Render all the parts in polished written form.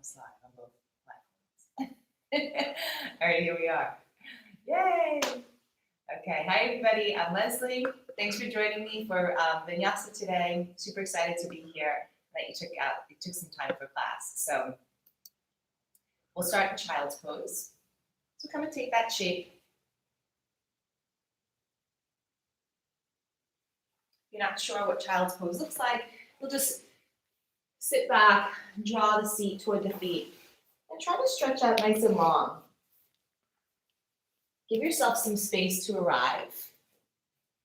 almost live on both platforms. All right, here we are. Yay! Okay, hi everybody, I'm Leslie. Thanks for joining me for Vinyasa today. Super excited to be here, that you took some time for class. So we'll start in child's pose. So come and take that shape. If you're not sure what child's pose looks like, we'll just sit back, draw the seat toward the feet, and try to stretch out nice and long. Give yourself some space to arrive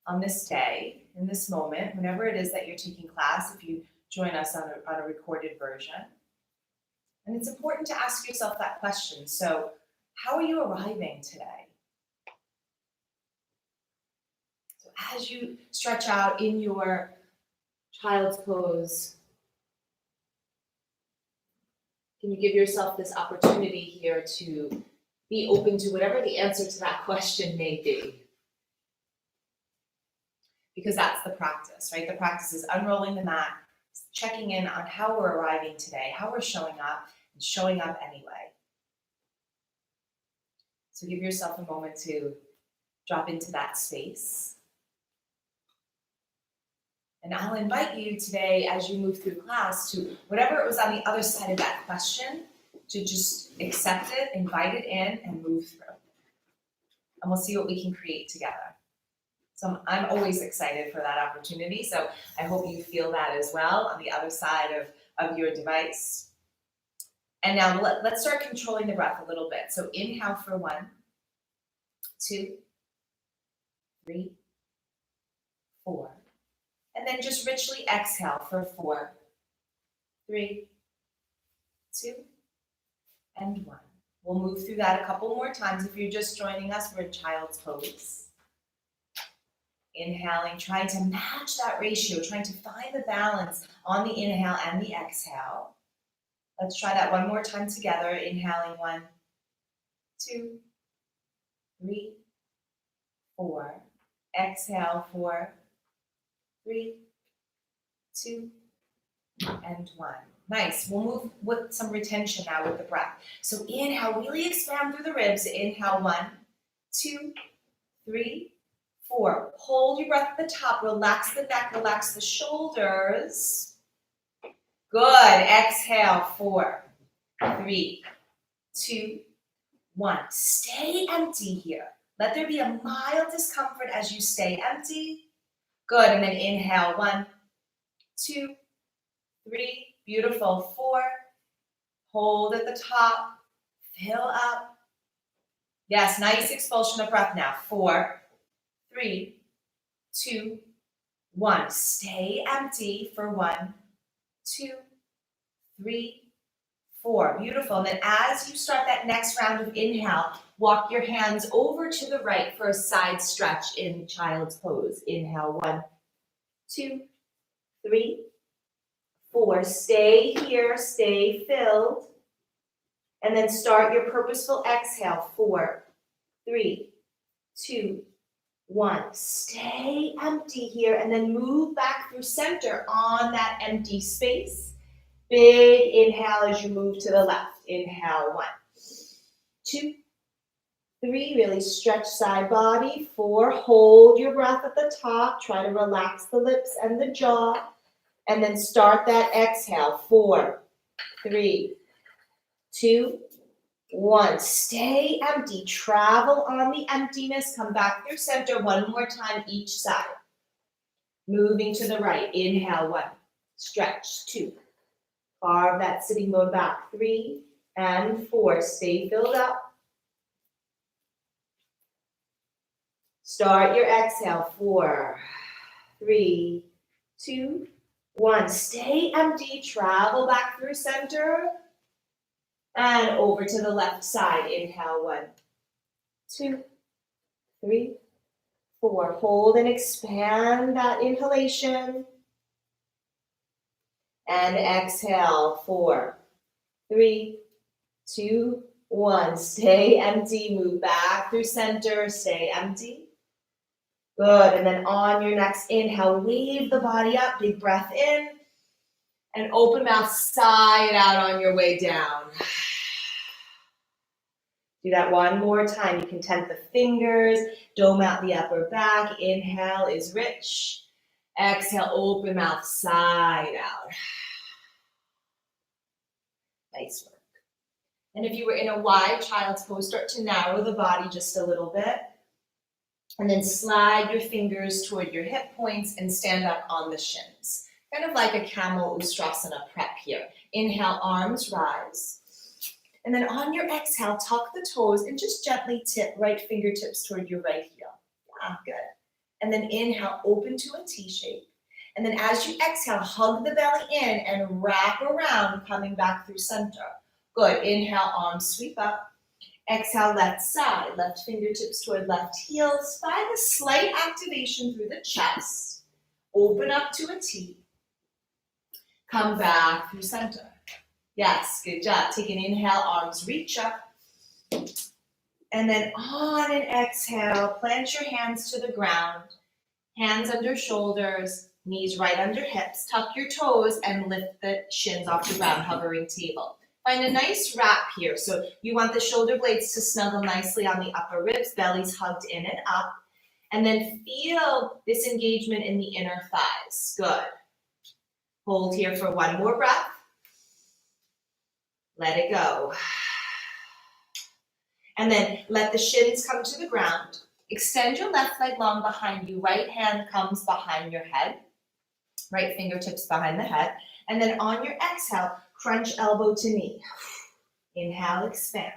on this day, in this moment, whenever it is that you're taking class, if you join us on a recorded version. And it's important to ask yourself that question. So, how are you arriving today? So as you stretch out in your child's pose, can you give yourself this opportunity here to be open to whatever the answer to that question may be? Because that's the practice, right? The practice is unrolling the mat, checking in on how we're arriving today, how we're showing up, and showing up anyway. So give yourself a moment to drop into that space. And I'll invite you today, as you move through class, to whatever it was on the other side of that question, to just accept it, invite it in, and move through. And we'll see what we can create together. So I'm always excited for that opportunity. So I hope you feel that as well on the other side of your device. And now let's start controlling the breath a little bit. So inhale for 1, 2, 3, 4. And then just richly exhale for 4, 3, 2, and 1. We'll move through that a couple more times. If you're just joining us, we're in child's pose. Inhaling, trying to match that ratio, trying to find the balance on the inhale and the exhale. Let's try that one more time together. Inhaling 1, 2, 3, 4. Exhale 4, 3, 2, and 1. Nice. We'll move with some retention now with the breath. So inhale, really expand through the ribs. Inhale 1, 2, 3, 4. Hold your breath at the top. Relax the neck, relax the shoulders. Good. Exhale 4, 3, 2, 1. Stay empty here. Let there be a mild discomfort as you stay empty. Good. And then inhale 1, 2, 3. Beautiful. 4. Hold at the top. Fill up. Yes, nice expulsion of breath now. 4, 3, 2, 1. Stay empty for 1, 2, 3, 4. Beautiful. And then as you start that next round of inhale, walk your hands over to the right for a side stretch in child's pose. Inhale 1, 2, 3, 4. Stay here, stay filled. And then start your purposeful exhale. 4, 3, 2, 1. Stay empty here and then move back through center on that empty space. Big inhale as you move to the left. Inhale 1, 2, 3. Really stretch side body. 4. Hold your breath at the top. Try to relax the lips and the jaw. And then start that exhale. 4, 3, 2, 1. Stay empty. Travel on the emptiness. Come back through center one more time each side. Moving to the right. Inhale 1. Stretch 2. Carve that sitting bone back. 3 and 4. Stay filled up. Start your exhale. 4, 3, 2, 1. Stay empty. Travel back through center. And over to the left side. Inhale 1, 2, 3, 4. Hold and expand that inhalation. And exhale. 4, 3, 2, 1. Stay empty. Move back through center. Stay empty. Good. And then on your next inhale, wave the body up. Big breath in. And open mouth, sigh it out on your way down. Do that one more time. You can tent the fingers, dome out the upper back. Inhale is rich. Exhale, open mouth, side out. Nice work. And if you were in a wide child's pose, start to narrow the body just a little bit. And then slide your fingers toward your hip points and stand up on the shins. Kind of like a camel ustrasana prep here. Inhale, arms rise. And then on your exhale, tuck the toes and just gently tip right fingertips toward your right heel. Yeah, good. And then inhale, open to a T shape. And then as you exhale, hug the belly in and wrap around, coming back through center. Good. Inhale, arms sweep up. Exhale, left side, left fingertips toward left heels. Find a slight activation through the chest. Open up to a T. Come back through center. Yes, good job. Take an inhale, arms reach up. And then on an exhale, plant your hands to the ground. Hands under shoulders, knees right under hips. Tuck your toes and lift the shins off the ground, hovering table. Find a nice wrap here. So you want the shoulder blades to snuggle nicely on the upper ribs, belly's hugged in and up. And then feel this engagement in the inner thighs. Good. Hold here for one more breath. Let it go. And then let the shins come to the ground. Extend your left leg long behind you. Right hand comes behind your head. Right fingertips behind the head. And then on your exhale, crunch elbow to knee. Inhale, expand.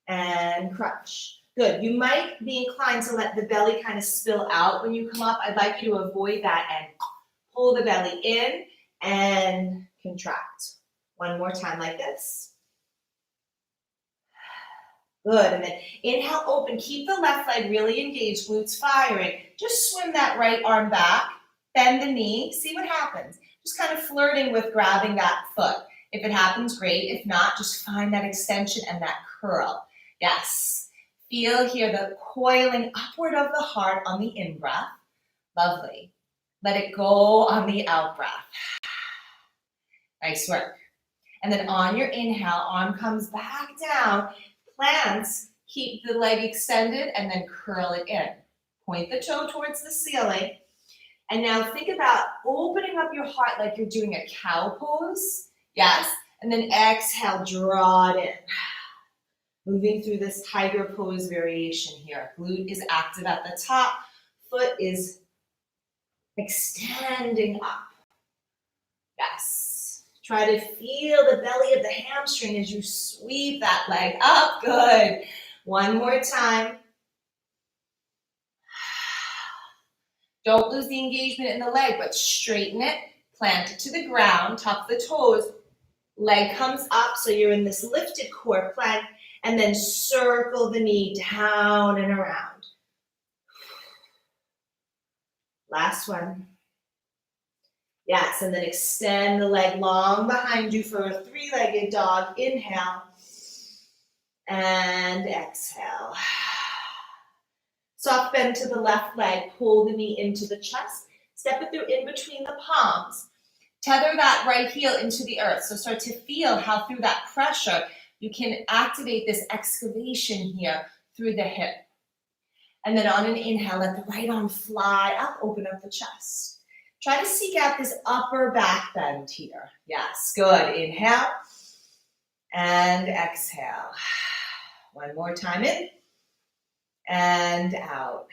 And crunch. Good. You might be inclined to let the belly kind of spill out when you come up. I'd like you to avoid that and pull the belly in and contract. One more time like this. Good. And then inhale, open. Keep the left leg really engaged, glutes firing. Just swim that right arm back. Bend the knee. See what happens. Just kind of flirting with grabbing that foot. If it happens, great. If not, just find that extension and that curl. Yes. Feel here the coiling upward of the heart on the in-breath. Lovely. Let it go on the out-breath. Nice work. And then on your inhale, arm comes back down. Plants, keep the leg extended and then curl it in. Point the toe towards the ceiling. And now think about opening up your heart like you're doing a cow pose. Yes. And then exhale, draw it in. Moving through this tiger pose variation here. Glute is active at the top. Foot is extending up. Yes. Try to feel the belly of the hamstring as you sweep that leg up. Good. One more time. Don't lose the engagement in the leg, but straighten it, plant it to the ground, tuck the toes, leg comes up so you're in this lifted core plank, and then circle the knee down and around. Last one. Yes, and then extend the leg long behind you for a three-legged dog. Inhale and exhale. Soft bend to the left leg, pull the knee into the chest, step it through in between the palms. Tether that right heel into the earth. So start to feel how through that pressure, you can activate this excavation here through the hip. And then on an inhale, let the right arm fly up, open up the chest. Try to seek out this upper back bend here. Yes, good. Inhale and exhale. One more time in. And out.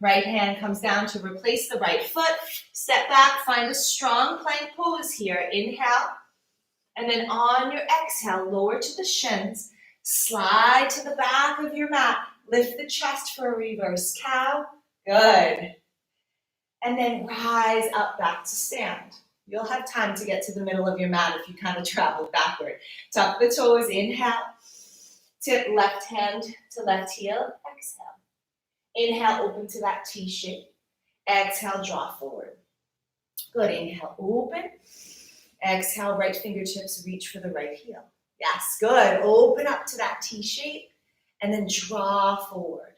Right hand comes down to replace the right foot. Step back, find a strong plank pose here. Inhale. And then on your exhale, lower to the shins. Slide to the back of your mat. Lift the chest for a reverse cow. Good. And then rise up back to stand. You'll have time to get to the middle of your mat if you kind of travel backward. Tuck the toes. Inhale. Tip left hand to left heel. Exhale. Inhale, open to that T shape. Exhale, draw forward. Good. Inhale, open. Exhale, right fingertips reach for the right heel. Yes, good. Open up to that T shape and then draw forward.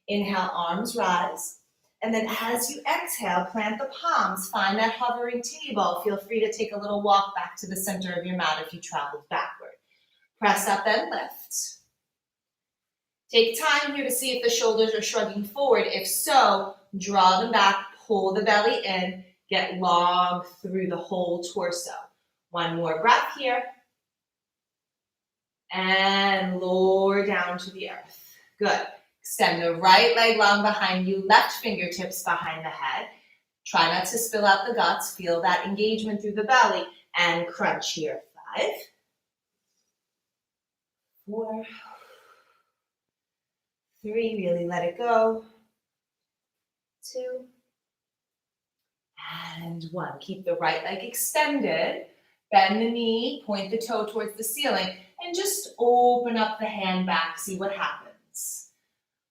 Inhale, arms rise. And then as you exhale, plant the palms, find that hovering table. Feel free to take a little walk back to the center of your mat if you traveled backward. Press up and lift. Take time here to see if the shoulders are shrugging forward. If so, draw them back, pull the belly in, get long through the whole torso. One more breath here. And lower down to the earth. Good. Extend the right leg long behind you, left fingertips behind the head. Try not to spill out the guts. Feel that engagement through the belly. And crunch here. 5, 4, 3, really let it go. 2, and 1. Keep the right leg extended. Bend the knee, point the toe towards the ceiling, and just open up the hand back, see what happens.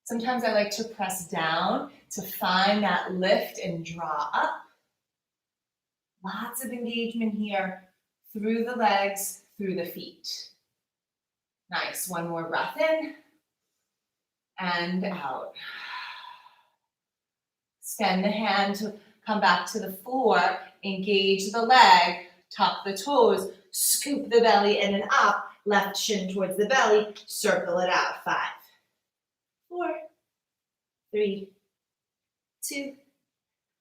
Sometimes I like to press down to find that lift and draw up. Lots of engagement here through the legs, through the feet. Nice. One more breath in and out. Extend the hand to come back to the floor, engage the leg, tuck the toes, scoop the belly in and up, left shin towards the belly, circle it out. 5, 4, 3, 2.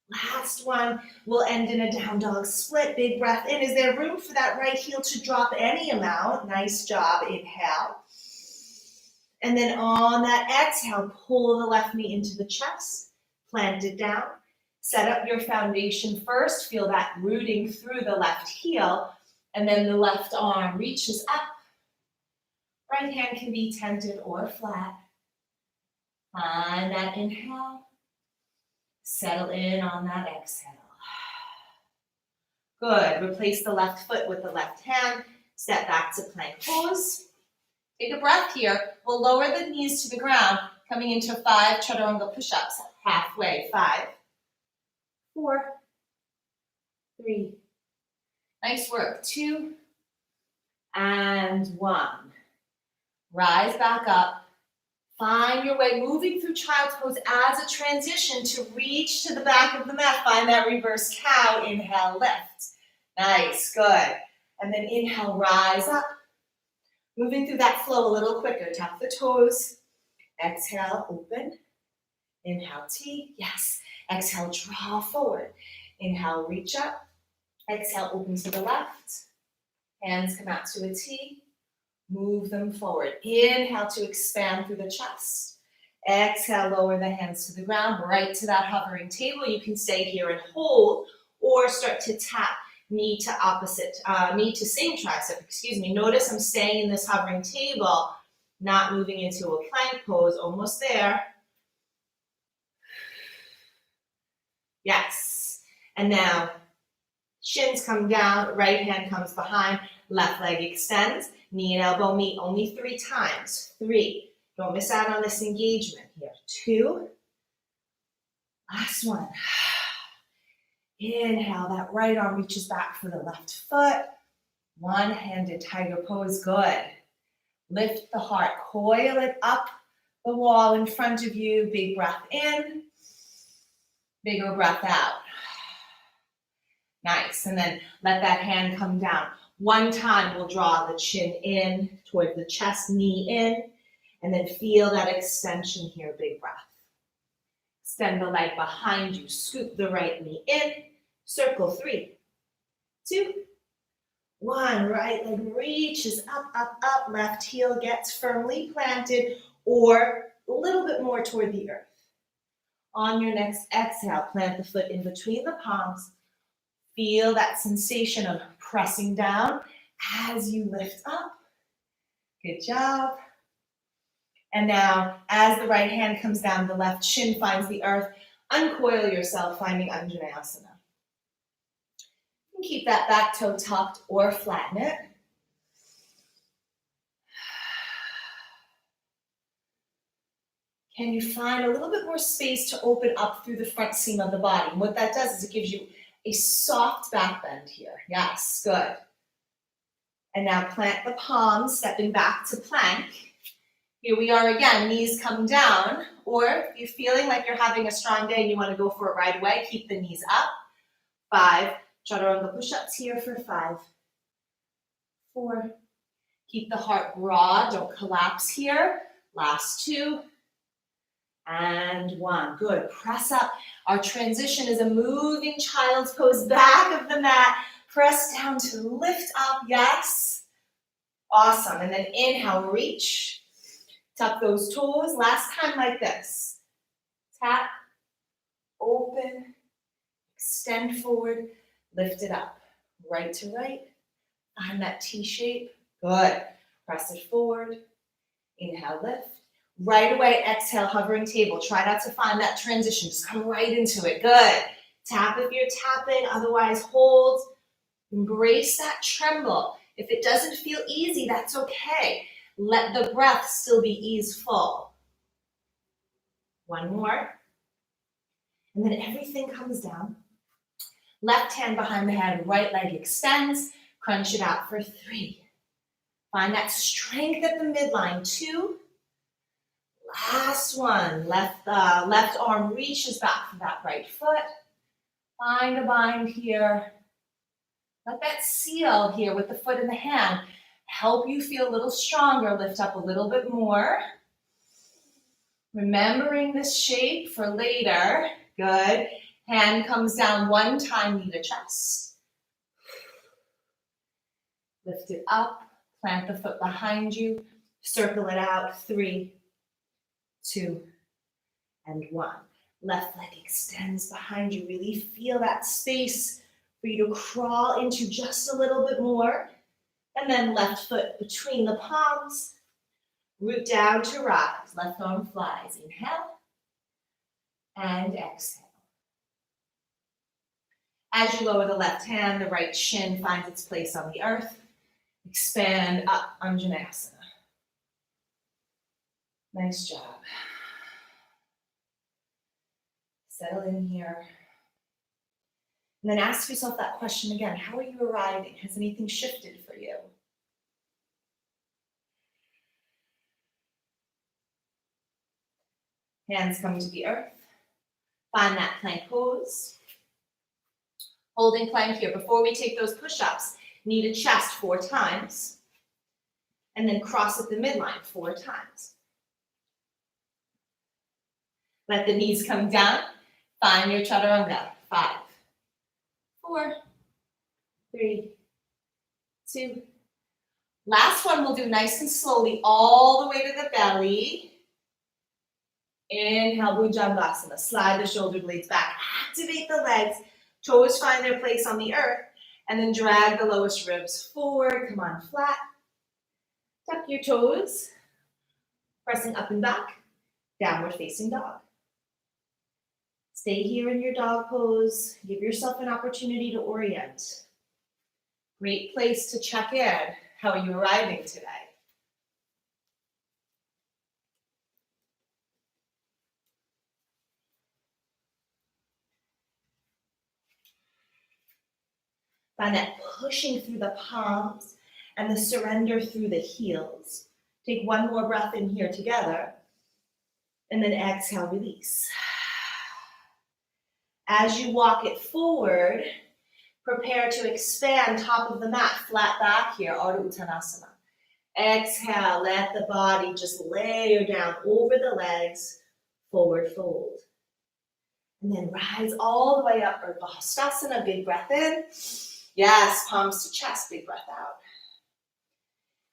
Last one. We'll end in a down dog split. Big breath in. Is there room for that right heel to drop any amount? Nice job. Inhale. And then on that exhale, pull the left knee into the chest, plant it down. Set up your foundation first. Feel that rooting through the left heel. And then the left arm reaches up. Right hand can be tented or flat. Find that inhale. Settle in on that exhale. Good. Replace the left foot with the left hand. Step back to plank pose. Take a breath here. We'll lower the knees to the ground, coming into 5 chaturanga push-ups. Halfway. 5, 4, 3. Nice work. 2 and 1. Rise back up. Find your way, moving through child's pose as a transition to reach to the back of the mat. Find that reverse cow. Inhale, lift. Nice, good. And then inhale, rise up. Moving through that flow a little quicker. Tap the toes. Exhale, open. Inhale, T. Yes. Exhale, draw forward. Inhale, reach up. Exhale, open to the left. Hands come out to a T. Move them forward. Inhale to expand through the chest. Exhale, lower the hands to the ground, right to that hovering table. You can stay here and hold, or start to tap knee to same tricep, Notice I'm staying in this hovering table, not moving into a plank pose, almost there. Yes. And now, shins come down, right hand comes behind, left leg extends, knee and elbow meet only 3 times. 3. Don't miss out on this engagement here. 2. Last one. Inhale, that right arm reaches back for the left foot. One-handed tiger pose, good. Lift the heart, coil it up the wall in front of you. Big breath in, bigger breath out. Nice, and then let that hand come down. One time we'll draw the chin in toward the chest, knee in, and then feel that extension here, big breath. Extend the leg behind you, scoop the right knee in, circle 3, 2, 1. Right leg reaches up, up, up, left heel gets firmly planted or a little bit more toward the earth. On your next exhale, plant the foot in between the palms. Feel that sensation of pressing down as you lift up. Good job. And now, as the right hand comes down, the left shin finds the earth. Uncoil yourself, finding Anjaneyasana. You can keep that back toe tucked or flatten it. Can you find a little bit more space to open up through the front seam of the body? And what that does is it gives you a soft back bend here. Yes, good. And now plant the palms, stepping back to plank. Here we are again, knees come down, or if you're feeling like you're having a strong day and you want to go for it right away, keep the knees up. 5, chaturanga push-ups here for 5, 4, keep the heart broad, don't collapse here. Last 2, and 1. Good, press up. Our transition is a moving child's pose, back of the mat. Press down to lift up, yes. Awesome, and then inhale, reach. Tuck those toes, last time like this. Tap, open, extend forward, lift it up. Right to right, find that T shape. Good, press it forward. Inhale, lift. Right away, exhale, hovering table. Try not to find that transition, just come right into it. Good. Tap if you're tapping, otherwise hold. Embrace that tremble. If it doesn't feel easy, that's okay. Let the breath still be easeful. 1 more. And then everything comes down. Left hand behind the head, right leg extends. Crunch it out for 3. Find that strength at the midline. 2. Last one. Left arm reaches back for that right foot. Find a bind here. Let that seal here with the foot in the hand help you feel a little stronger. Lift up a little bit more. Remembering this shape for later. Good. Hand comes down 1 time, knee to chest. Lift it up. Plant the foot behind you. Circle it out. 3, 2, and 1. Left leg extends behind you. Really feel that space for you to crawl into just a little bit more. And then left foot between the palms. Root down to rise. Left arm flies. Inhale and exhale. As you lower the left hand, the right shin finds its place on the earth. Expand up, Anjaneyasana. Nice job. Settle in here. And then ask yourself that question again. How are you arriving? Has anything shifted for you? Hands come to the earth. Find that plank pose. Holding plank here. Before we take those push-ups, knee to chest 4 times. And then cross at the midline 4 times. Let the knees come down. Find your chaturanga. 5, 4, 3, 2. Last one we'll do nice and slowly all the way to the belly. Inhale, Bhujangasana. Slide the shoulder blades back. Activate the legs. Toes find their place on the earth. And then drag the lowest ribs forward. Come on, flat. Tuck your toes. Pressing up and back. Downward facing dog. Stay here in your dog pose. Give yourself an opportunity to orient. Great place to check in. How are you arriving today? Find that pushing through the palms and the surrender through the heels. Take 1 more breath in here together. And then exhale, release. As you walk it forward, prepare to expand top of the mat, flat back here, Ardha Uttanasana. Exhale, let the body just layer down over the legs, forward fold. And then rise all the way up, Urdhva Hastasana, big breath in. Yes, palms to chest, big breath out.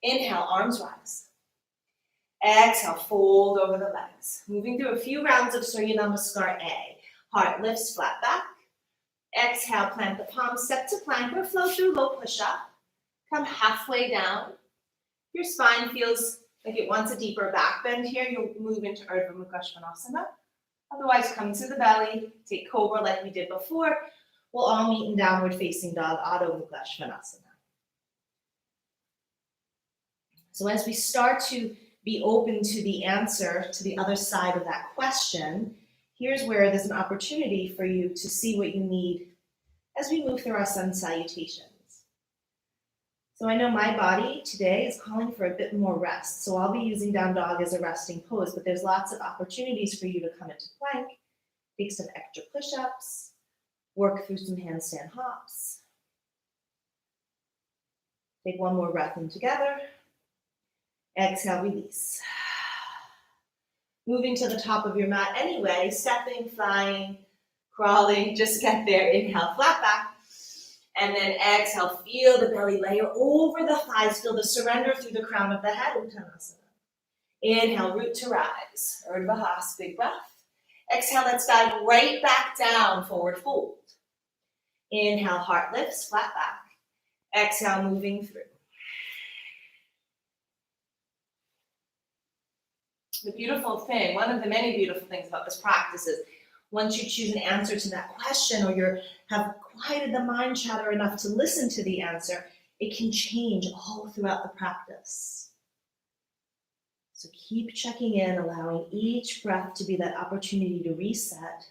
Inhale, arms rise. Exhale, fold over the legs. Moving through a few rounds of Surya Namaskar A. Heart lifts, flat back. Exhale, plant the palms, step to plank or flow through low push-up. Come halfway down. Your spine feels like it wants a deeper back bend here. You'll move into Urdhva Mukha Svanasana. Otherwise, come to the belly, take Cobra like we did before. We'll all meet in downward facing dog, Adho Mukha Svanasana. So as we start to be open to the answer to the other side of that question, here's where there's an opportunity for you to see what you need as we move through our sun salutations. So I know my body today is calling for a bit more rest. So I'll be using down dog as a resting pose, but there's lots of opportunities for you to come into plank, take some extra push-ups, work through some handstand hops. Take one more breath in together. Exhale, release. Moving to the top of your mat anyway, stepping, flying, crawling, just get there. Inhale, flat back. And then exhale, feel the belly layer over the thighs. Feel the surrender through the crown of the head. Uttanasana. Inhale, root to rise. Urdhva Hasana, big breath. Exhale, let's dive right back down, forward fold. Inhale, heart lifts, flat back. Exhale, moving through. The beautiful thing, one of the many beautiful things about this practice is once you choose an answer to that question or you have quieted the mind chatter enough to listen to the answer, it can change all throughout the practice. So keep checking in, allowing each breath to be that opportunity to reset.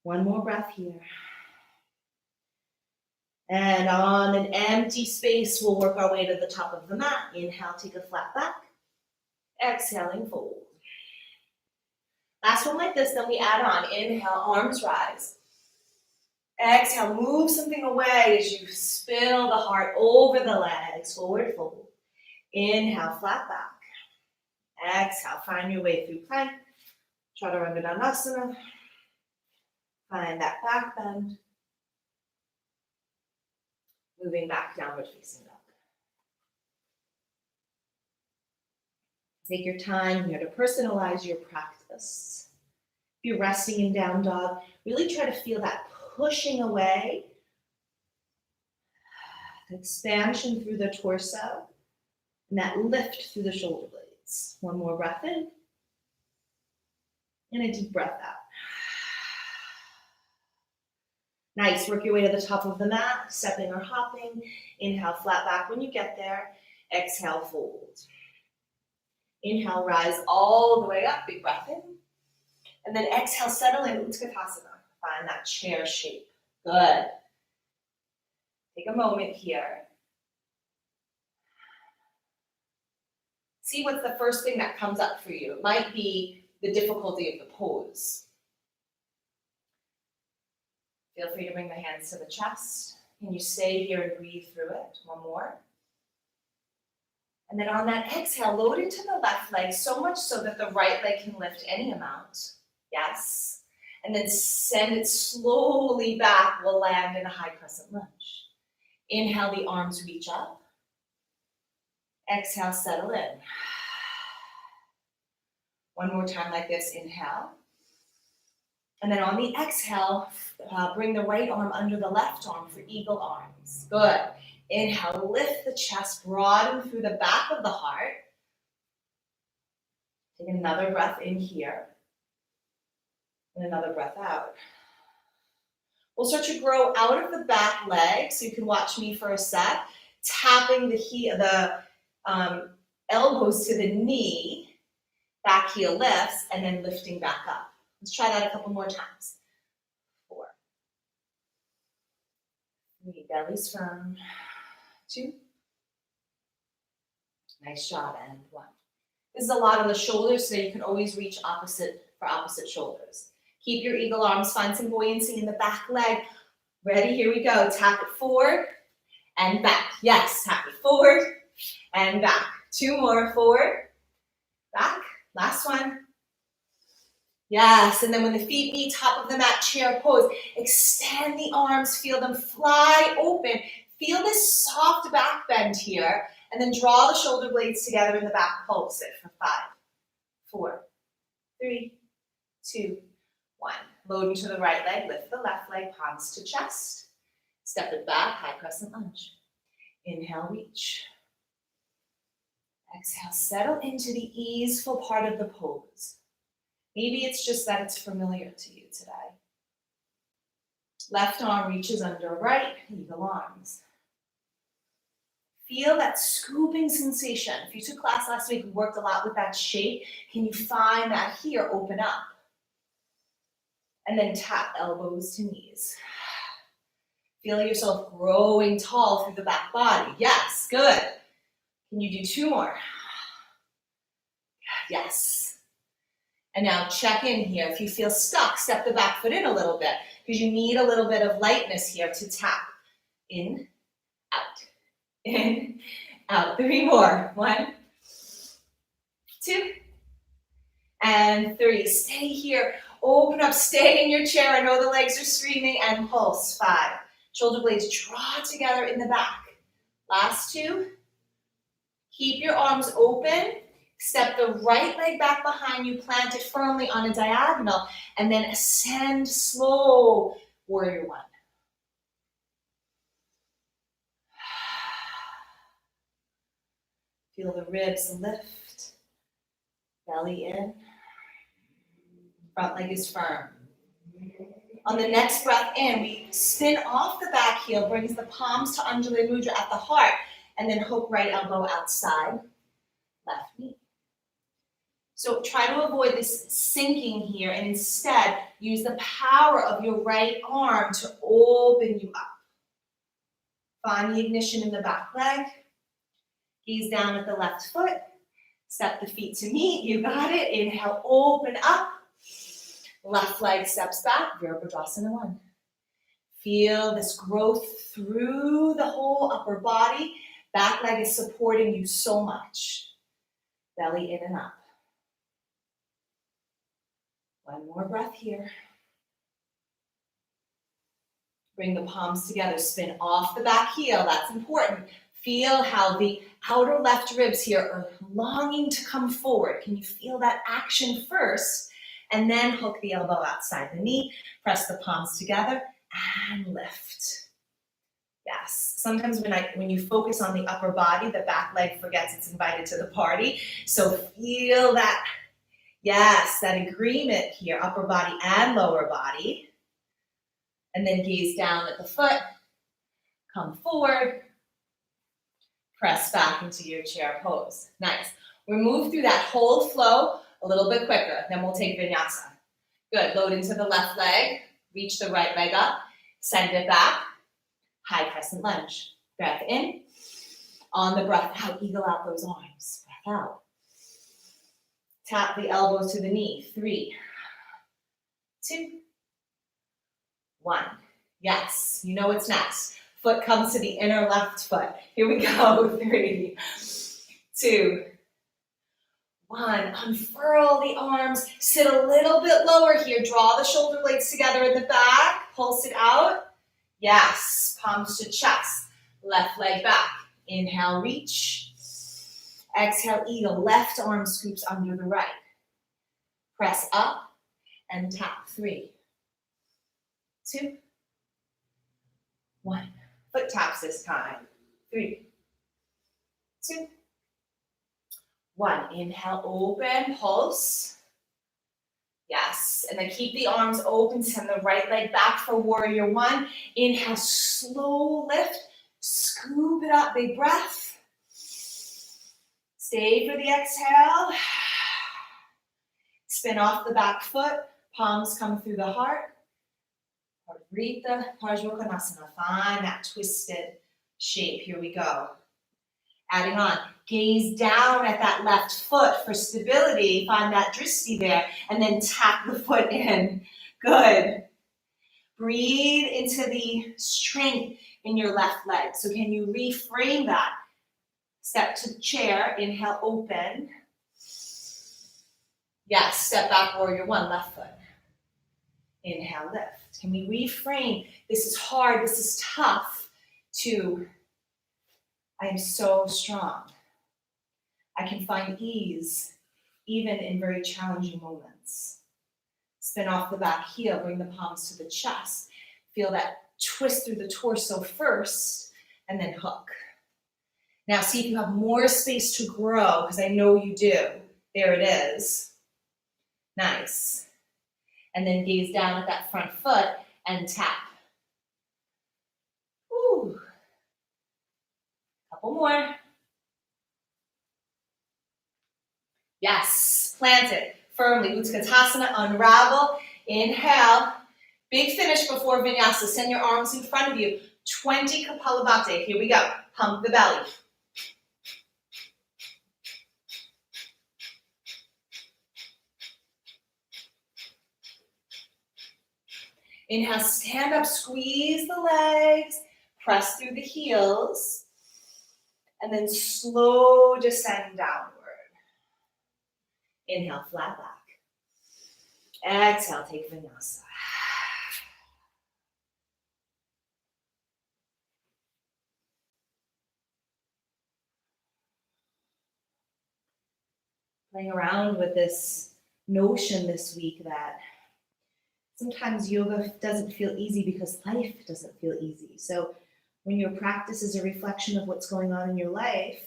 One more breath here. And on an empty space, we'll work our way to the top of the mat. Inhale, take a flat back. Exhaling, fold. Last one like this, then we add on. Inhale, arms rise. Exhale, move something away as you spill the heart over the legs, forward fold. Inhale, flat back. Exhale, find your way through plank. Chaturanga Dandasana. Find that back bend. Moving back, downward facing dog. Take your time here to personalize your practice. If you're resting in down dog, really try to feel that pushing away, the expansion through the torso, and that lift through the shoulder blades. One more breath in, and a deep breath out. Nice, work your way to the top of the mat, stepping or hopping. Inhale, flat back when you get there. Exhale, fold. Inhale, rise all the way up, big breath in. And then exhale, settle in, Utkatasana. Find that chair shape. Good. Take a moment here. See what's the first thing that comes up for you. It might be the difficulty of the pose. Feel free to bring the hands to the chest. Can you stay here and breathe through it? One more. And then on that exhale, load into the left leg so much so that the right leg can lift any amount. Yes. And then send it slowly back. We'll land in a high crescent lunge. Inhale, the arms reach up. Exhale, settle in. One more time like this, inhale. And then on the exhale, bring the right arm under the left arm for eagle arms. Good. Inhale, lift the chest, broaden through the back of the heart. Take another breath in here. And another breath out. We'll start to grow out of the back leg, so you can watch me for a set. Tapping the elbows to the knee, back heel lifts, and then lifting back up. Let's try that a couple more times. 4. 3, belly's firm. 2. Nice job, and 1. This is a lot on the shoulders, so you can always reach opposite for opposite shoulders. Keep your eagle arms, find some buoyancy in the back leg. Ready, here we go. Tap it forward and back. Yes, tap it forward and back. 2 more, forward, back. Last one. Yes, and then when the feet meet, top of the mat, chair pose. Extend the arms, feel them fly open. Feel this soft back bend here, and then draw the shoulder blades together in the back. Pulse it for 5, 4, 3, 2, 1. Load into the right leg, lift the left leg, palms to chest. Step it back, high crescent lunge. Inhale, reach. Exhale, settle into the easeful part of the pose. Maybe it's just that it's familiar to you today. Left arm reaches under right, eagle arms. Feel that scooping sensation. If you took class last week, we worked a lot with that shape. Can you find that here? Open up. And then tap elbows to knees. Feel yourself growing tall through the back body. Yes, good. Can you do 2 more? Yes. And now check in here. If you feel stuck, step the back foot in a little bit because you need a little bit of lightness here to tap. In, out, in, out. 3 more. 1, 2, and 3. Stay here. Open up, stay in your chair. I know the legs are screaming, and pulse. 5. Shoulder blades draw together in the back. Last 2. Keep your arms open. Step the right leg back behind you, plant it firmly on a diagonal, and then ascend slow, warrior 1. Feel the ribs lift, belly in, front leg is firm. On the next breath in, we spin off the back heel, brings the palms to Anjali Mudra at the heart, and then hook right elbow outside, left knee. So try to avoid this sinking here and instead use the power of your right arm to open you up. Find the ignition in the back leg. Gaze down at the left foot. Step the feet to meet. You got it. Inhale, open up. Left leg steps back. Virabhadrasana 1. Feel this growth through the whole upper body. Back leg is supporting you so much. Belly in and up. 1 more breath here. Bring the palms together. Spin off the back heel. That's important. Feel how the outer left ribs here are longing to come forward. Can you feel that action first? And then hook the elbow outside the knee. Press the palms together and lift. Yes. Sometimes when you focus on the upper body, the back leg forgets it's invited to the party. So feel that. Yes, that agreement here, upper body and lower body. And then gaze down at the foot. Come forward. Press back into your chair pose. Nice. We move through that whole flow a little bit quicker. Then we'll take vinyasa. Good. Load into the left leg. Reach the right leg up. Send it back. High crescent lunge. Breath in. On the breath out, eagle out those arms. Breath out. Tap the elbows to the knee. 3, 2, 1. Yes, you know what's next. Foot comes to the inner left foot. Here we go. 3, 2, 1. Unfurl the arms. Sit a little bit lower here. Draw the shoulder blades together in the back. Pulse it out. Yes, palms to chest. Left leg back. Inhale, reach. Exhale, eagle. Left arm scoops under the right. Press up and tap. 3, 2, 1. Foot taps this time. 3, 2, 1. Inhale, open, pulse. Yes, and then keep the arms open. Send the right leg back for warrior 1. Inhale, slow lift. Scoop it up, big breath. Stay for the exhale. Spin off the back foot. Palms come through the heart. Parivrtta Parshvottanasana. Find that twisted shape. Here we go. Adding on. Gaze down at that left foot for stability. Find that dristi there. And then tap the foot in. Good. Breathe into the strength in your left leg. So can you reframe that? Step to chair, inhale, open. Yes, step back, warrior 1, left foot. Inhale, lift. Can we reframe? This is hard, this is tough to, I am so strong. I can find ease even in very challenging moments. Spin off the back heel, bring the palms to the chest. Feel that twist through the torso first, and then hook. Now see if you have more space to grow, because I know you do. There it is. Nice. And then gaze down at that front foot and tap. Ooh. Couple more. Yes, plant it firmly. Utkatasana, unravel. Inhale. Big finish before vinyasa. Send your arms in front of you. 20 Kapalabhati. Here we go. Pump the belly. Inhale, stand up, squeeze the legs, press through the heels, and then slow descend downward. Inhale, flat back. Exhale, take vinyasa. Playing around with this notion this week that sometimes yoga doesn't feel easy because life doesn't feel easy. So when your practice is a reflection of what's going on in your life,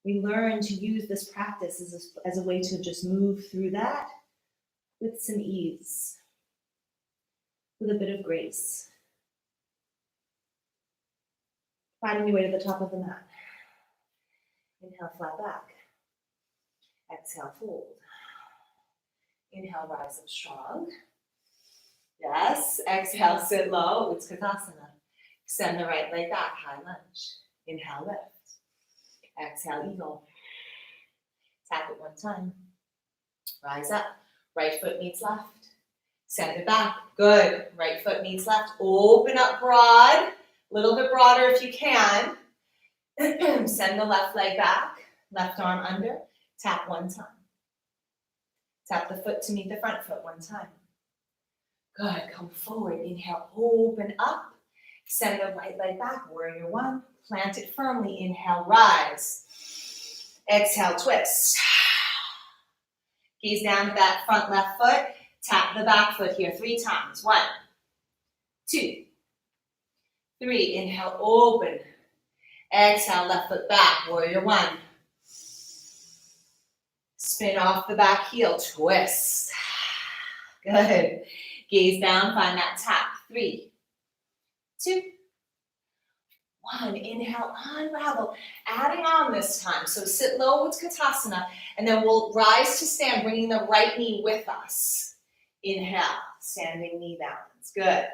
we learn to use this practice as a way to just move through that with some ease, with a bit of grace. Finding your way to the top of the mat. Inhale, flat back. Exhale, fold. Inhale, rise up strong. Yes, exhale, sit low, Utkatasana. Extend the right leg back, high lunge. Inhale, lift. Exhale, eagle. Tap it one time. Rise up. Right foot meets left. Send it back. Good. Right foot meets left. Open up broad. A little bit broader if you can. Send the left leg back. Left arm under. Tap one time. Tap the foot to meet the front foot one time. Good. Come forward. Inhale. Open up. Send the right leg back. Warrior one. Plant it firmly. Inhale. Rise. Exhale. Twist. Gaze down at that front left foot. Tap the back foot here 3 times. 1, 2, 3. Inhale. Open. Exhale. Left foot back. Warrior one. Spin off the back heel. Twist. Good. Gaze down, find that tap. 3, 2, 1. Inhale, unravel. Adding on this time. So sit low with Utkatasana, and then we'll rise to stand, bringing the right knee with us. Inhale, standing knee balance. Good.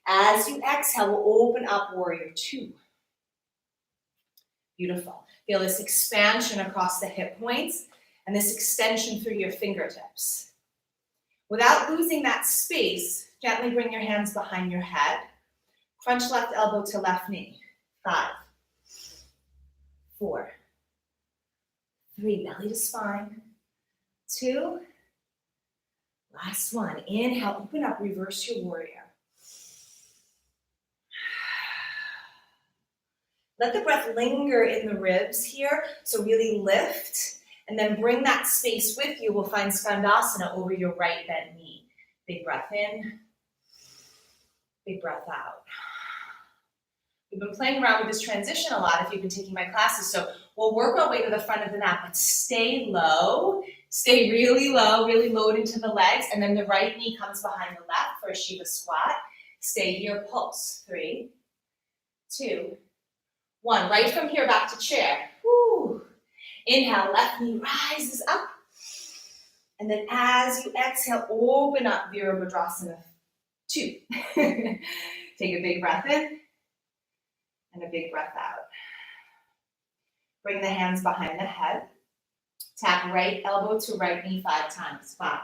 As you exhale, we'll open up warrior two. Beautiful. Feel this expansion across the hip points and this extension through your fingertips. Without losing that space, gently bring your hands behind your head. Crunch left elbow to left knee. 5, 4, 3, belly to spine. 2, last one. Inhale, open up, reverse your warrior. Let the breath linger in the ribs here, so really lift. And then bring that space with you. We'll find Skandasana over your right bent knee. Big breath in, big breath out. We've been playing around with this transition a lot if you've been taking my classes, so we'll work our way to the front of the mat, but stay low, stay really low into the legs, and then the right knee comes behind the left for a Shiva squat. Stay here, pulse. 3, 2, 1. Right from here back to chair. Woo. Inhale, left knee rises up. And then as you exhale, open up Virabhadrasana 2. Take a big breath in and a big breath out. Bring the hands behind the head. Tap right elbow to right knee 5 times. 5,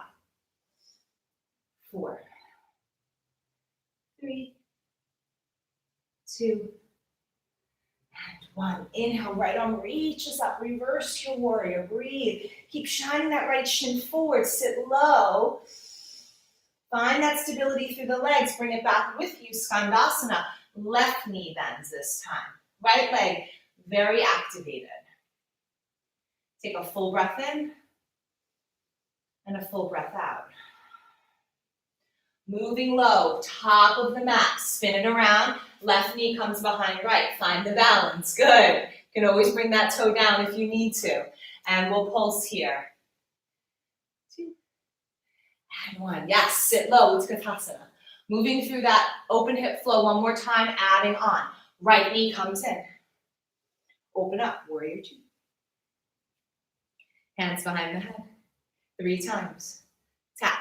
4, 3, 2, 1. Inhale, right arm reaches up. Reverse your warrior. Breathe. Keep shining that right shin forward. Sit low. Find that stability through the legs. Bring it back with you. Skandasana. Left knee bends this time. Right leg very activated. Take a full breath in and a full breath out. Moving low, top of the mat. Spin it around. Left knee comes behind right. Find the balance. Good. You can always bring that toe down if you need to. And we'll pulse here. 2 and 1. Yes, sit low. Utkatasana. Moving through that open hip flow one more time, adding on. Right knee comes in. Open up, warrior 2. Hands behind the head. 3 times. Tap.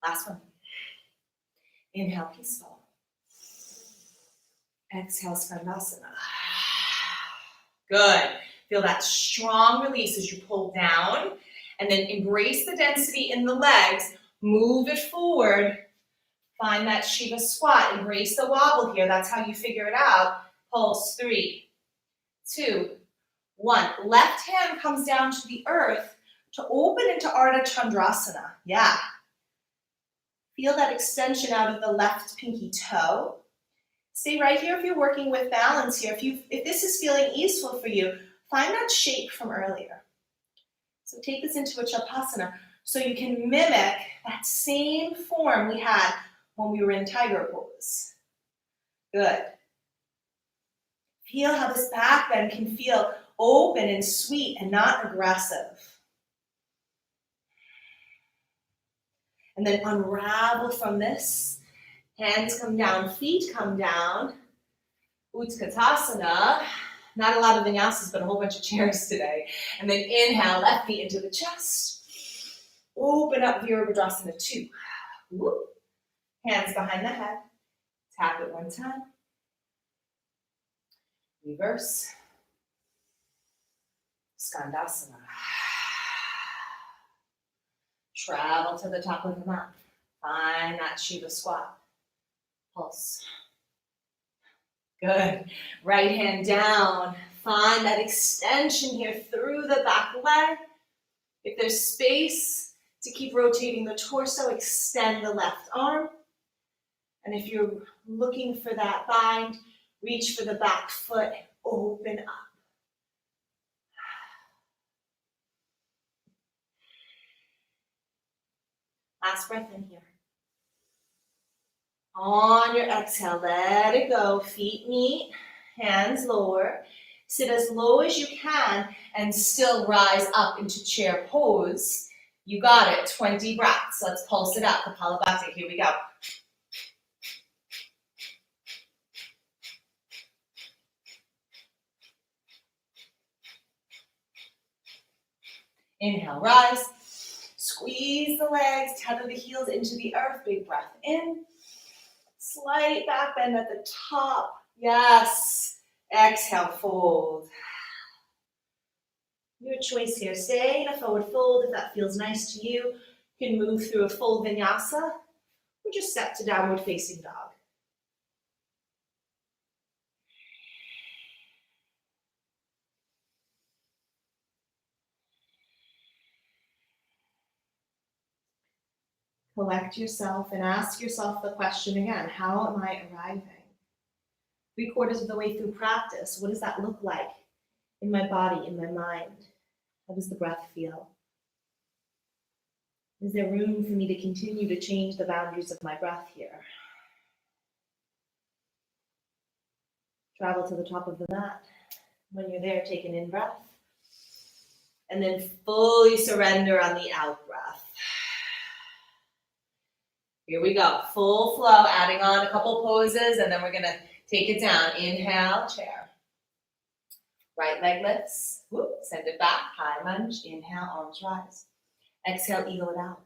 Last one. Inhale, peaceful. Exhale, Skandasana. Good. Feel that strong release as you pull down, and then embrace the density in the legs. Move it forward. Find that Shiva squat. Embrace the wobble here. That's how you figure it out. Pulse. 3, 2, 1. Left hand comes down to the earth to open into Ardha Chandrasana. Yeah. Feel that extension out of the left pinky toe. Stay right here if you're working with balance here. If this is feeling easeful for you, find that shape from earlier. So take this into a Chapasana so you can mimic that same form we had when we were in tiger pose. Good. Feel how this back bend can feel open and sweet and not aggressive. And then unravel from this. Hands come down, feet come down. Utkatasana. Not a lot of vinyasas, but a whole bunch of chairs today. And then inhale, left knee into the chest. Open up Virabhadrasana 2. Whoop. Hands behind the head. Tap it one time. Reverse. Skandasana. Travel to the top of the mat. Find that Shiva squat. Pulse. Good. Right hand down. Find that extension here through the back leg. If there's space to keep rotating the torso, extend the left arm. And if you're looking for that bind, reach for the back foot, open up. Last breath in here. On your exhale, let it go. Feet meet, hands lower. Sit as low as you can and still rise up into chair pose. You got it. 20 breaths. Let's pulse it up. Kapalabhati. Here we go. Inhale, rise. Squeeze the legs, tether the heels into the earth. Big breath in. Slight back bend at the top. Yes. Exhale, fold. Your choice here. Stay in a forward fold if that feels nice to you. You can move through a full vinyasa or just step to downward facing dog. Collect yourself and ask yourself the question again, how am I arriving? 3/4 of the way through practice, what does that look like in my body, in my mind? How does the breath feel? Is there room for me to continue to change the boundaries of my breath here? Travel to the top of the mat. When you're there, take an in-breath. And then fully surrender on the out-breath. Here we go, full flow, adding on a couple poses, and then we're gonna take it down. Inhale, chair. Right leg lifts, whoop, send it back, high lunge, inhale, arms rise. Exhale, eagle it out.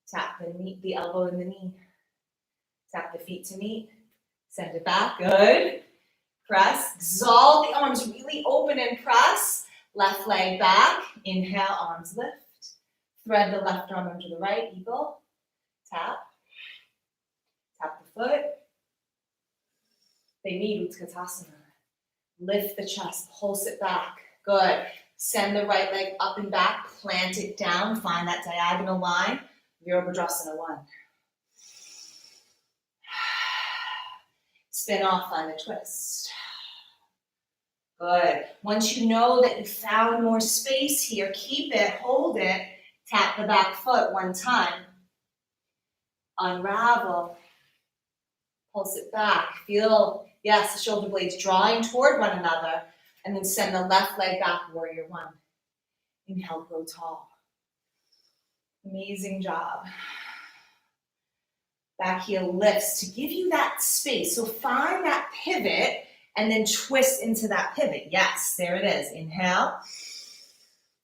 Tap the elbow and the knee. Tap the feet to meet, send it back, good. Press, exalt the arms, really open and press. Left leg back, inhale, arms lift. Thread the left arm under the right, eagle. Tap. Tap the foot. They meet Utkatasana. Lift the chest, pulse it back. Good. Send the right leg up and back, plant it down, find that diagonal line. Virabhadrasana 1. Spin off, find the twist. Good. Once you know that you found more space here, keep it, hold it, tap the back foot one time. Unravel, pulse it back. Feel, yes, the shoulder blades drawing toward one another, and then send the left leg back, warrior 1. Inhale, grow tall. Amazing job. Back heel lifts to give you that space. So find that pivot and then twist into that pivot. Yes, there it is. Inhale,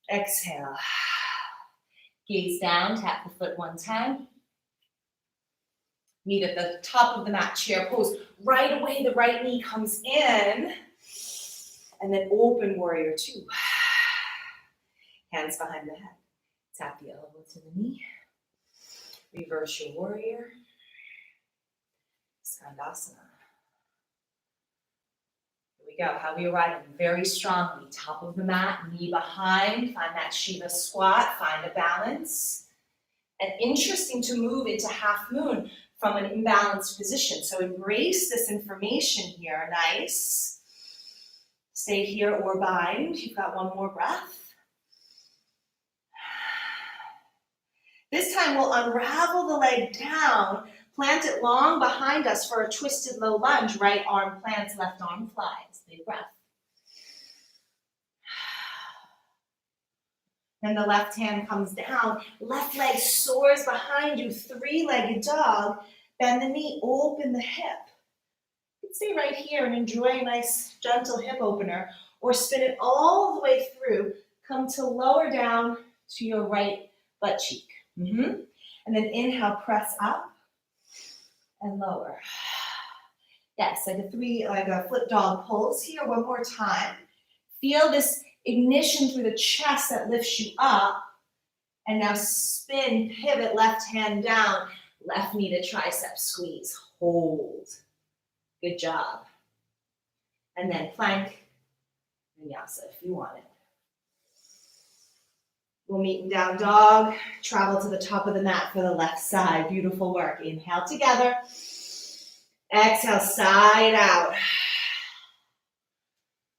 exhale. Gaze down, tap the foot one time. Meet at the top of the mat, chair pose. Right away, the right knee comes in. And then open warrior two. Hands behind the head. Tap the elbow to the knee. Reverse your warrior. Skandasana. Here we go. How we arrive very strongly. Top of the mat, knee behind. Find that Shiva squat. Find a balance. And interesting to move into half moon from an imbalanced position. So embrace this information here. Nice. Stay here or bind. You've got one more breath. This time we'll unravel the leg down, plant it long behind us for a twisted low lunge. Right arm plants, left arm flies. Big breath. Then the left hand comes down, left leg soars behind you, three-legged dog. Bend the knee, open the hip. You can stay right here and enjoy a nice gentle hip opener, or spin it all the way through. Come to lower down to your right butt cheek. And then inhale, press up and lower. Yes, like a flip dog pulse here. One more time. Feel this ignition through the chest that lifts you up. And now spin, pivot, left hand down, left knee to tricep squeeze. Hold. Good job. And then plank vinyasa if you want it. We'll meet in down dog, travel to the top of the mat for the left side. Beautiful work. Inhale together. Exhale, side out.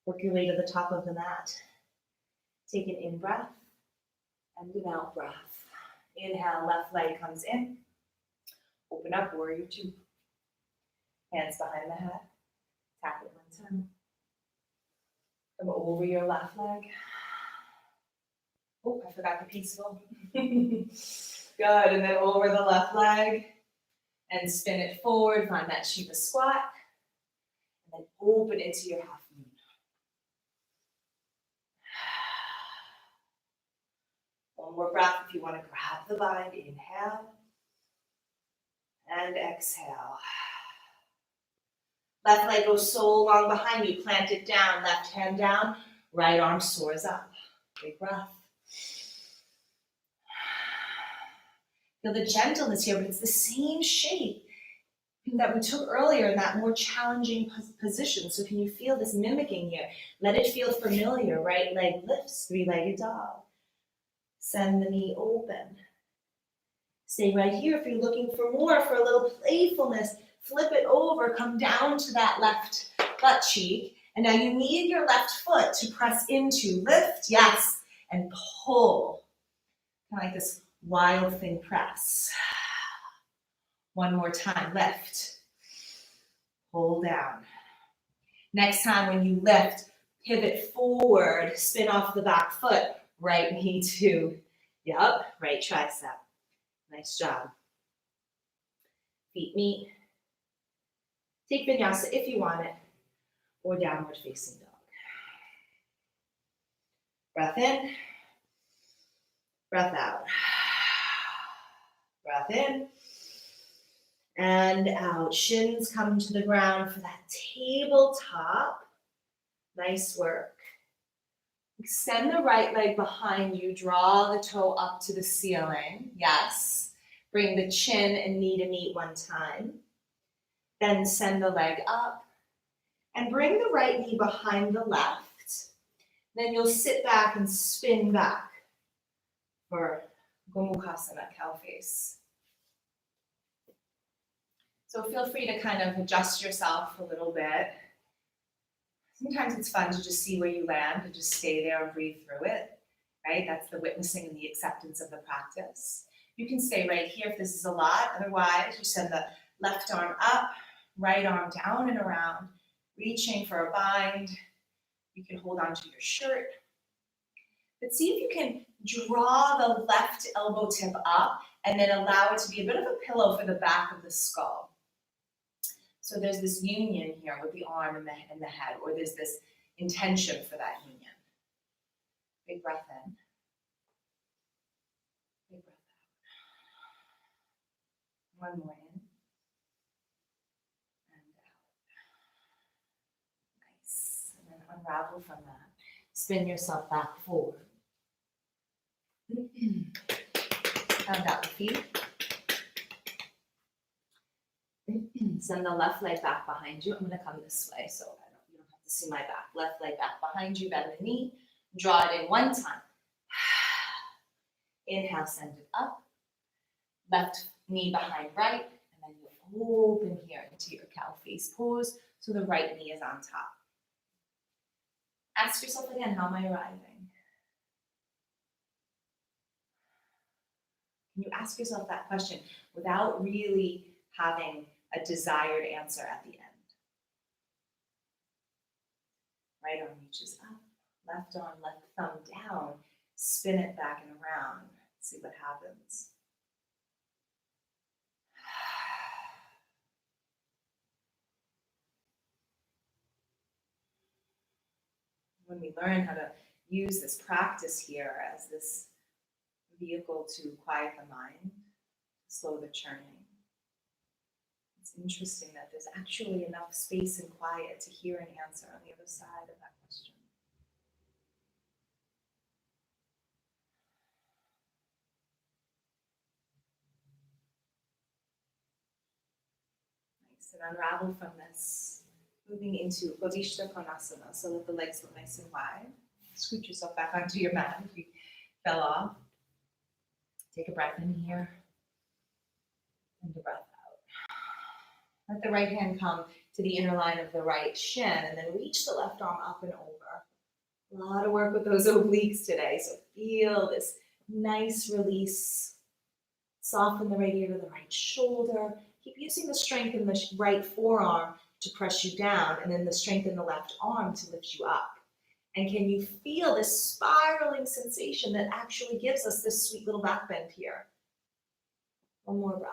Work your way to the top of the mat. Take an in breath and an out breath. Inhale, left leg comes in. Open up, warrior two. Hands behind the head. Tap it one time. Come over your left leg. Oh, I forgot the peaceful. Good, and then over the left leg. And spin it forward, find that Shiva squat. And then open into your half moon. One more breath if you want to grab the bind. Inhale. And exhale. Left leg goes so long behind you. Plant it down, left hand down. Right arm soars up. Big breath. Feel the gentleness here, but it's the same shape that we took earlier in that more challenging position. So can you feel this mimicking here? Let it feel familiar. Right leg lifts, three-legged dog. Send the knee open. Stay right here if you're looking for more, for a little playfulness. Flip it over, come down to that left butt cheek. And now you need your left foot to press into. Lift, yes, and pull. Kind of like this wild thing press. One more time, lift. Pull down. Next time when you lift, pivot forward, spin off the back foot, right knee to, right tricep. Nice job. Feet meet. Take vinyasa if you want it, or downward facing dog. Breath in, breath out. Breath in and out. Shins come to the ground for that tabletop. Nice work. Extend the right leg behind you. Draw the toe up to the ceiling. Yes. Bring the chin and knee to meet one time. Then send the leg up and bring the right knee behind the left. Then you'll sit back and spin back for Gomukhasana, cow face. So feel free to kind of adjust yourself a little bit. Sometimes it's fun to just see where you land and just stay there and breathe through it, right? That's the witnessing and the acceptance of the practice. You can stay right here if this is a lot. Otherwise, you send the left arm up, right arm down and around, reaching for a bind. You can hold onto your shirt. But see if you can draw the left elbow tip up and then allow it to be a bit of a pillow for the back of the skull. So there's this union here with the arm and the head, or there's this intention for that union. Big breath in. Big breath out. One more in. Unravel from that. Spin yourself back forward. Round out the feet. Send the left leg back behind you. I'm going to come this way so you don't have to see my back. Left leg back behind you, bend the knee. Draw it in one time. Inhale, send it up. Left knee behind right. And then you open here into your cow face pose so the right knee is on top. Ask yourself again, how am I arriving? Can you ask yourself that question without really having a desired answer at the end? Right arm reaches up, left arm, left thumb down, spin it back and around. See what happens. When we learn how to use this practice here as this vehicle to quiet the mind, slow the churning, it's interesting that there's actually enough space and quiet to hear an answer on the other side of that question. Nice, and unravel from this, moving into Bodhisattva Konasana, so that the legs look nice and wide. Scoot yourself back onto your mat if you fell off. Take a breath in here, and a breath out. Let the right hand come to the inner line of the right shin, and then reach the left arm up and over. A lot of work with those obliques today, so feel this nice release. Soften the radiator of the right shoulder. Keep using the strength in the right forearm to press you down, and then the strength in the left arm to lift you up. And can you feel this spiraling sensation that actually gives us this sweet little back bend here? One more breath.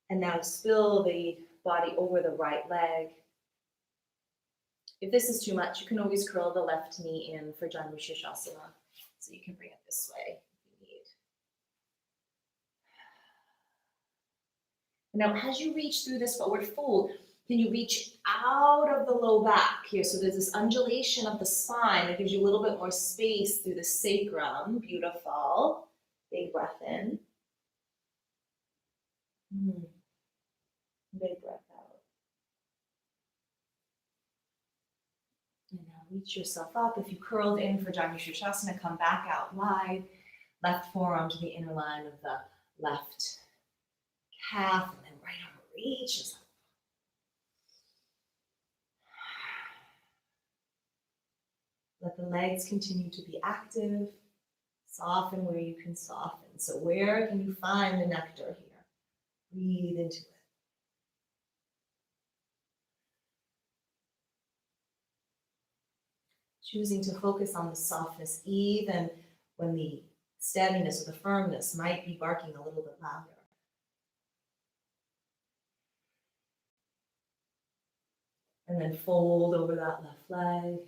And now spill the body over the right leg. If this is too much, you can always curl the left knee in for Janmushashasana, so you can bring it this way if you need. Now, as you reach through this forward fold, can you reach out of the low back here? So there's this undulation of the spine that gives you a little bit more space through the sacrum. Beautiful. Big breath in. Big breath out. And now reach yourself up. If you curled in for Janmushashasana, come back out wide. Left forearm to the inner line of the left calf, and then right arm reaches up. Let the legs continue to be active. Soften where you can soften. So where can you find the nectar here? Breathe into it. Choosing to focus on the softness even when the steadiness or the firmness might be barking a little bit louder. And then fold over that left leg.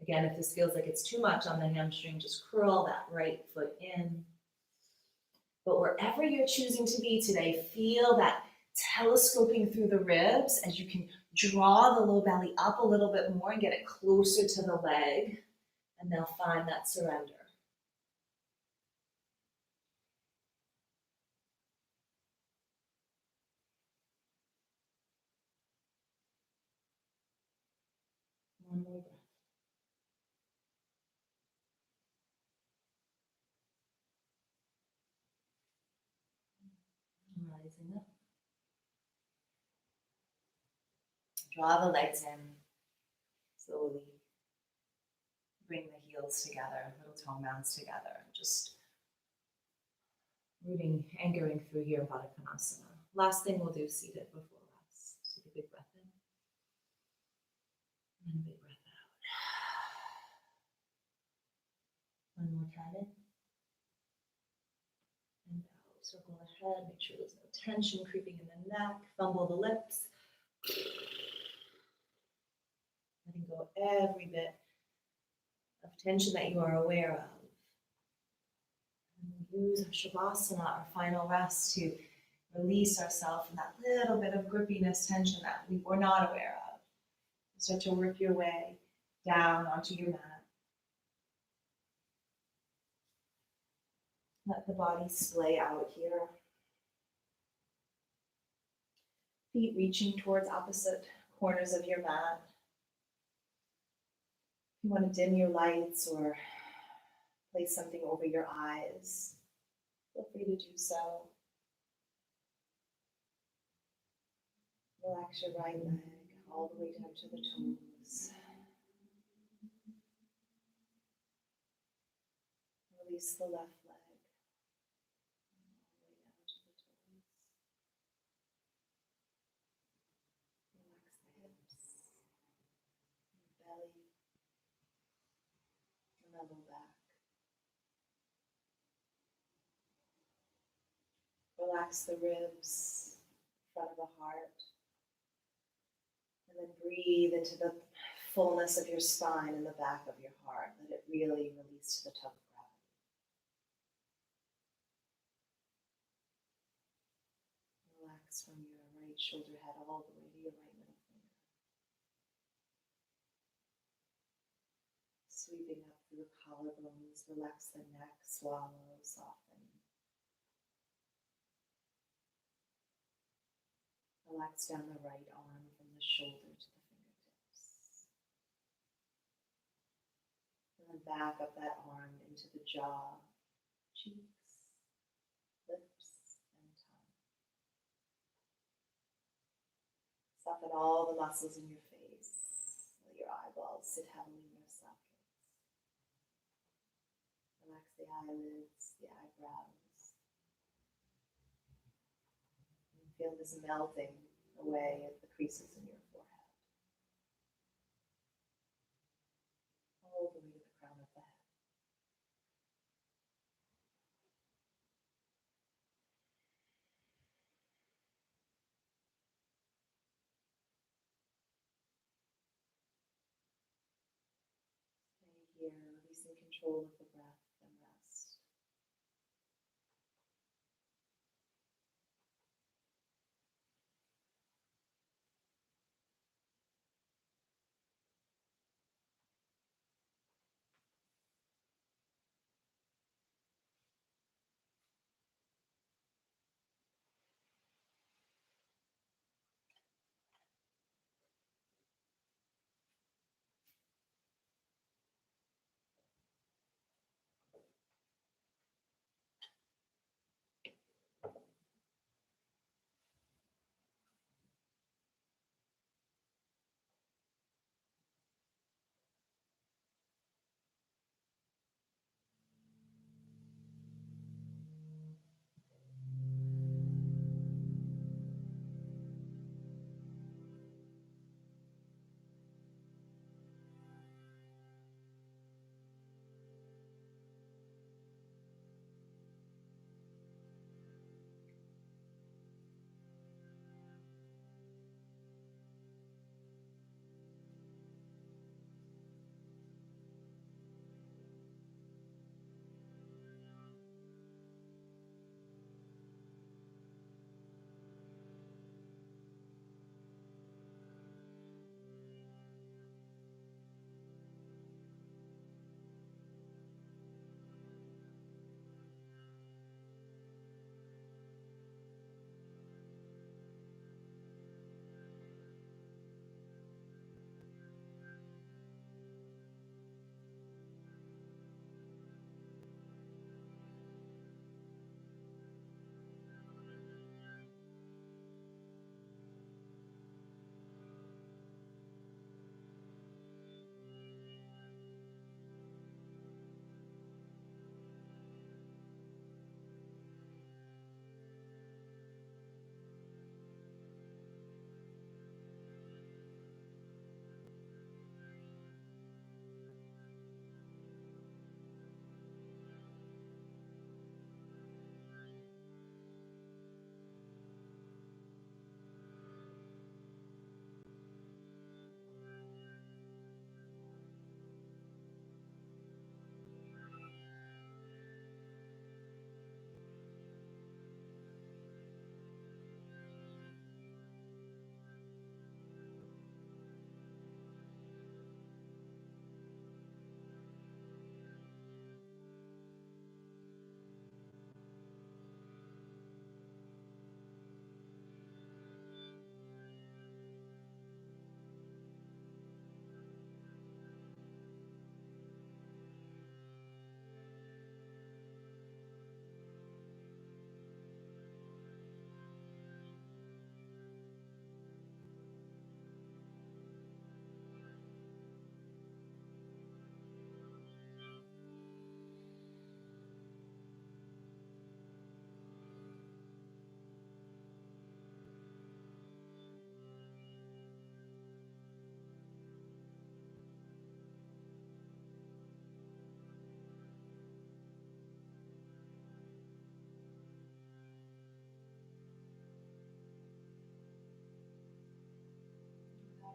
Again, if this feels like it's too much on the hamstring, just curl that right foot in. But wherever you're choosing to be today, feel that telescoping through the ribs as you can draw the low belly up a little bit more and get it closer to the leg. And now find that surrender. One more breath. Rising up. Draw the legs in. Slowly bring the heels together, little toe mounds together. Just rooting, anchoring through here, Baddha Konasana. Last thing we'll do seated before rest. Take a big breath in. And a big breath out. One more time in. And out. Circle the head. Make sure there's no tension creeping in the neck. Fumble the lips. Letting go every bit of tension that you are aware of. And we use our Shavasana, our final rest, to release ourselves from that little bit of grippiness, tension that we were not aware of. Start to work your way down onto your mat. Let the body splay out here. Feet reaching towards opposite corners of your mat. If you want to dim your lights or place something over your eyes, feel free to do so. Relax your right leg all the way down to the toes. Release the left leg all the way down to the toes. Relax the hips, your belly, the level back. Relax the ribs, front of the heart. And then breathe into the fullness of your spine and the back of your heart. Let it really release to the tug of gravity. Relax from your right shoulder head all the way to your right middle finger. Sweeping up through the collarbones, relax the neck, swallow, soften. Relax down the right arm from the shoulder to the fingertips. And then back up that arm into the jaw, cheeks, lips, and tongue. Soften all the muscles in your face. Let your eyeballs sit heavily in your sockets. Relax the eyelids, the eyebrows. And feel this melting away at the creases in your forehead. All the way to the crown of the head. Stay here, releasing control of the breath and rest.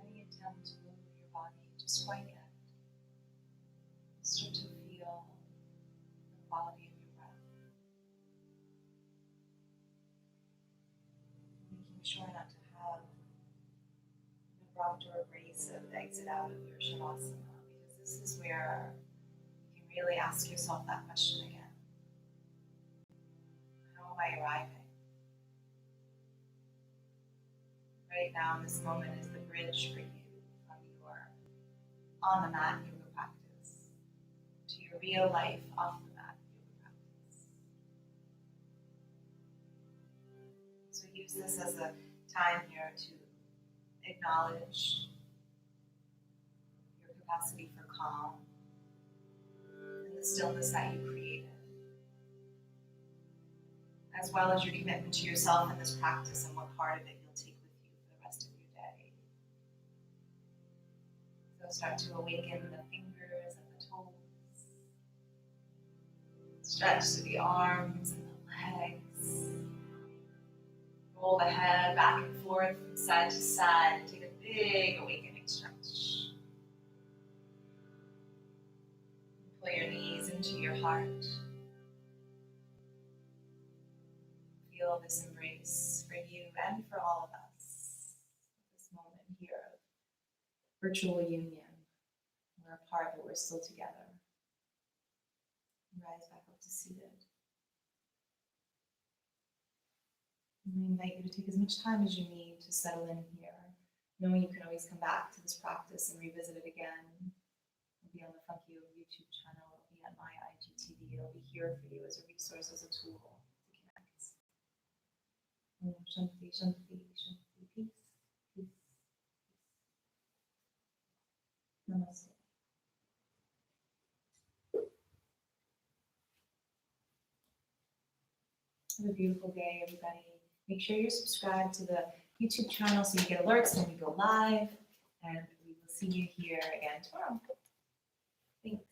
any attempt to move your body just quite yet. Start to feel the quality of your breath. Making sure not to have an abrupt or abrasive exit out of your Shavasana, because this is where you can really ask yourself that question again. How am I arriving? Right now, in this moment, is the bridge for you from your on the mat yoga practice to your real life off the mat yoga practice. So use this as a time here to acknowledge your capacity for calm and the stillness that you created, as well as your commitment to yourself in this practice and what part of it you'll take with you for the rest of your day. So start to awaken the fingers and the toes. Stretch to the arms and the legs. Roll the head back and forth from side to side and take a big awakening stretch. Pull your knees into your heart. Feel this embrace for you and for all of us. This moment here of virtual union. We're apart, but we're still together. Rise back up to seated. And I invite you to take as much time as you need to settle in here, knowing you can always come back to this practice and revisit it again. It'll be on the Funky Yoga YouTube channel. It'll be on my IGTV. It'll be here for you as a resource, as a tool to connect. Shanti, Shanti, Shanti. Peace, peace, peace. Namaste. Have a beautiful day, everybody. Make sure you're subscribed to the YouTube channel so you get alerts when we go live. And we will see you here again tomorrow. Thanks.